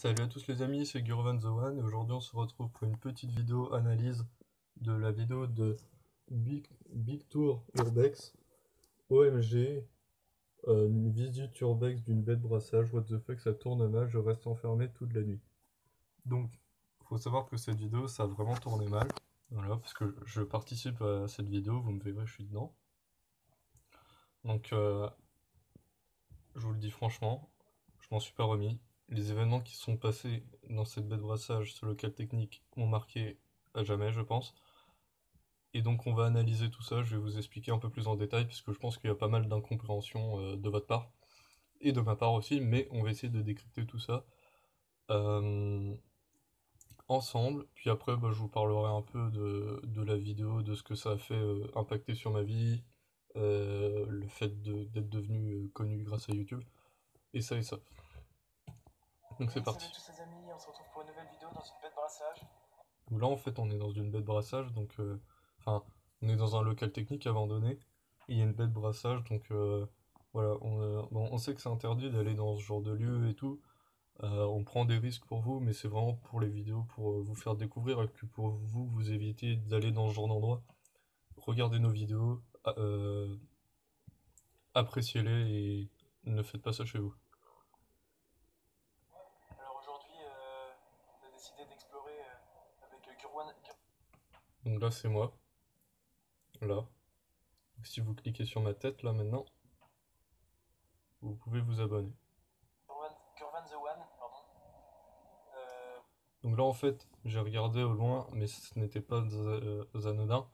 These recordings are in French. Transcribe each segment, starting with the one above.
Salut à tous les amis, c'est Gurvan The One et aujourd'hui on se retrouve pour une petite vidéo analyse de la vidéo de Big Tour Urbex OMG, une visite Urbex d'une baie de brassage, what the fuck ça tourne mal, je reste enfermé toute la nuit. Donc, faut savoir que cette vidéo ça a vraiment tourné mal, voilà, parce que je participe à cette vidéo, vous me verrez, je suis dedans. Donc, je vous le dis franchement, je m'en suis pas remis. Les événements qui sont passés dans cette baie de brassage, ce local technique, m'ont marqué à jamais, je pense. Et donc on va analyser tout ça, je vais vous expliquer un peu plus en détail, puisque je pense qu'il y a pas mal d'incompréhension de votre part, et de ma part aussi, mais on va essayer de décrypter tout ça euh, ensemble. Puis après, bah, je vous parlerai un peu de la vidéo, de ce que ça a fait impacter sur ma vie, le fait d'être devenu connu grâce à YouTube, et ça et ça. Donc c'est Oui, salut parti. tous les amis, on se retrouve pour une nouvelle vidéo dans une baie de brassage. Donc là, en fait, on est dans une baie de brassage, donc, enfin, on est dans un local technique abandonné, et il y a une baie de brassage, donc, voilà, bon, on sait que c'est interdit d'aller dans ce genre de lieu et tout, on prend des risques pour vous, mais c'est vraiment pour les vidéos, pour vous faire découvrir, et que pour vous, vous éviter d'aller dans ce genre d'endroit. Regardez nos vidéos, appréciez-les, et ne faites pas ça chez vous. Alors aujourd'hui, on a décidé d'explorer avec Gurwan. Donc là, c'est moi, là. Donc, si vous cliquez sur ma tête, là, maintenant, vous pouvez vous abonner. Gurvan the One, pardon. Euh, Donc là, en fait, j'ai regardé au loin, mais ce n'était pas anodin,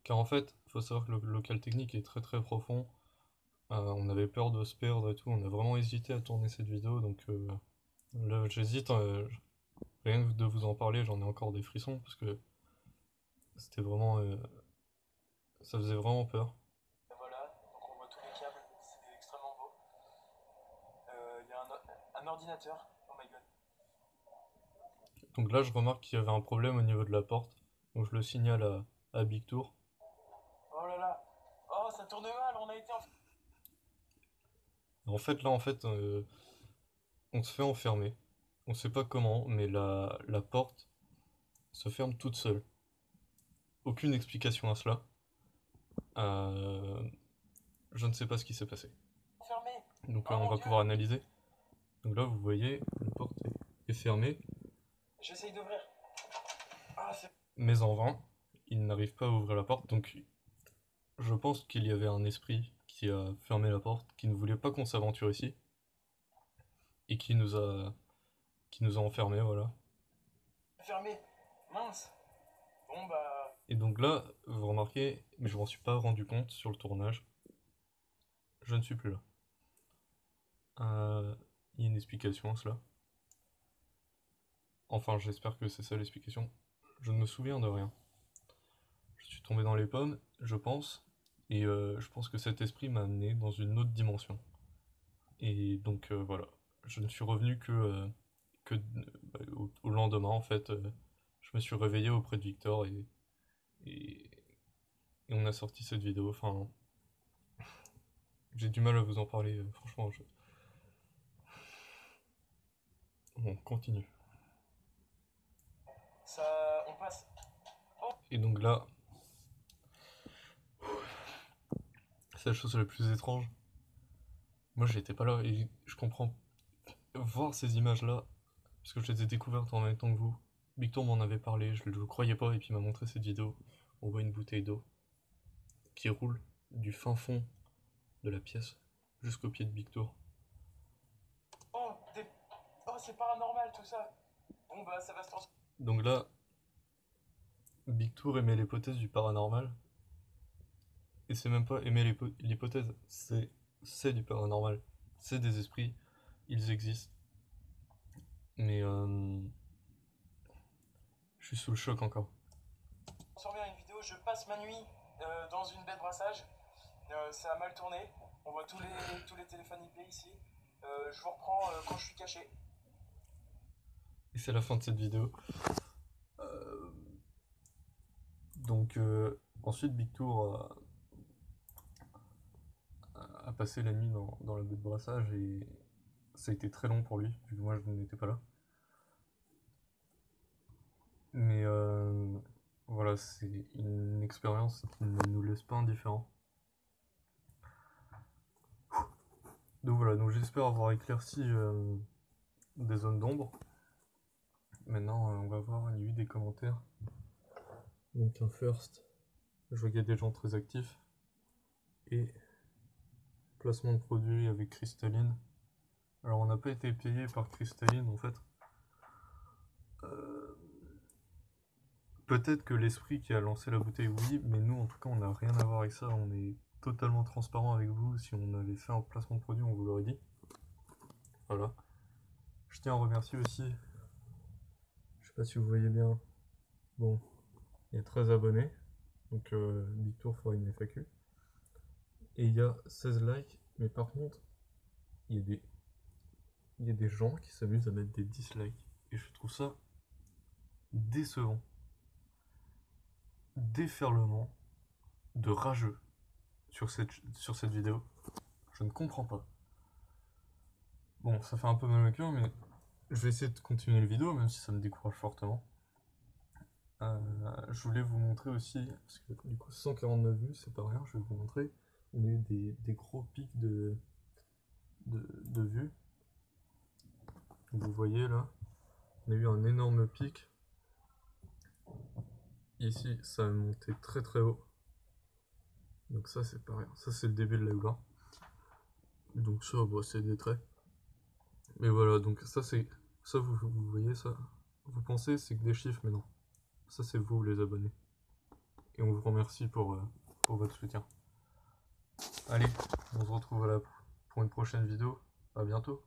car en fait, il faut savoir que le local technique est très très profond. On avait peur de se perdre et tout, on a vraiment hésité à tourner cette vidéo, donc là, j'hésite, rien que de vous en parler, j'en ai encore des frissons, parce que c'était vraiment, ça faisait vraiment peur. voilà, donc on voit tous les câbles, c'est extrêmement beau. Il y a un ordinateur, oh my god. Donc là, je remarque qu'il y avait un problème au niveau de la porte, donc je le signale à Big Tour. Oh là là, oh ça tourne mal, on a été en... En fait, là, en fait, on se fait enfermer. On sait pas comment, mais la porte se ferme toute seule. Aucune explication à cela. Euh, je ne sais pas ce qui s'est passé. enfermé. Donc Oh on mon va dieu, pouvoir analyser. Donc là, vous voyez, la porte est fermée, j'essaye d'ouvrir. Ah c'est... mais en vain. Il n'arrive pas à ouvrir la porte. Donc je pense qu'il y avait un esprit qui a fermé la porte, qui ne voulait pas qu'on s'aventure ici, et qui nous a enfermés, voilà. Fermé, mince. Bon bah... Et donc là, vous remarquez, mais je m'en suis pas rendu compte sur le tournage, je ne suis plus là. Il y a une explication à cela. Enfin, j'espère que c'est ça l'explication. Je ne me souviens de rien. Je suis tombé dans les pommes, je pense, et je pense que cet esprit m'a amené dans une autre dimension. Et donc voilà, je ne suis revenu que au lendemain en fait. Je me suis réveillé auprès de Victor et, et on a sorti cette vidéo. Enfin, j'ai du mal à vous en parler, franchement. On continue. Ça... On passe... Oh, Et donc là, c'est la chose la plus étrange. Moi, j'étais pas là et je comprends voir ces images-là parce que je les ai découvertes en même temps que vous. Victor m'en avait parlé, je ne le croyais pas, et puis il m'a montré cette vidéo. On voit une bouteille d'eau qui roule du fin fond de la pièce jusqu'au pied de Victor. oh, des... oh c'est paranormal tout ça. Bon bah ça va se transformer. Donc là, Victor émet l'hypothèse du paranormal, et c'est même pas aimer l'hypothèse, c'est du paranormal. C'est des esprits, ils existent, mais je suis sous le choc encore. Transformer en une vidéo, je passe ma nuit dans une baie de brassage. Ça a mal tourné. On voit tous les téléphones IP ici. Je vous reprends quand je suis caché. Et c'est la fin de cette vidéo. Euh, donc ensuite, Victor a passé la nuit dans la baie de brassage et ça a été très long pour lui, vu que moi je n'étais pas là. Mais voilà, c'est une expérience qui ne nous laisse pas indifférents. Donc voilà, donc j'espère avoir éclairci des zones d'ombre. Maintenant, on va voir, il y a eu des commentaires. Donc un first, je vois qu'il y a des gens très actifs. Et placement de produit avec Cristalline. Alors on n'a pas été payé par Cristalline en fait. Peut-être que l'esprit qui a lancé la bouteille, oui, mais nous en tout cas on n'a rien à voir avec ça. On est totalement transparent avec vous. Si on avait fait un placement de produit, on vous l'aurait dit. Voilà. Je tiens à remercier aussi, je sais pas si vous voyez bien, bon, il y a 13 abonnés, donc Big Tour fera une FAQ. Et il y a 16 likes, mais par contre, il y a des gens qui s'amusent à mettre des dislikes. Et je trouve ça décevant. Déferlement de rageux sur cette vidéo. Je ne comprends pas. Bon, ça fait un peu mal au cœur, mais je vais essayer de continuer la vidéo, même si ça me décourage fortement. Je voulais vous montrer aussi, parce que du coup 149 vues, c'est pas rien, je vais vous montrer. On a eu des gros pics de vues. Vous voyez là, on a eu un énorme pic. Ici, ça a monté très très haut. Donc ça, c'est pas rien. Ça, c'est le début de la gloire. Donc ça, bah, c'est des traits. Mais voilà, donc ça, c'est... Ça, vous voyez ça? Vous pensez c'est que des chiffres, mais non. Ça, c'est vous, les abonnés. Et on vous remercie pour votre soutien. Allez, on se retrouve pour une prochaine vidéo. À bientôt.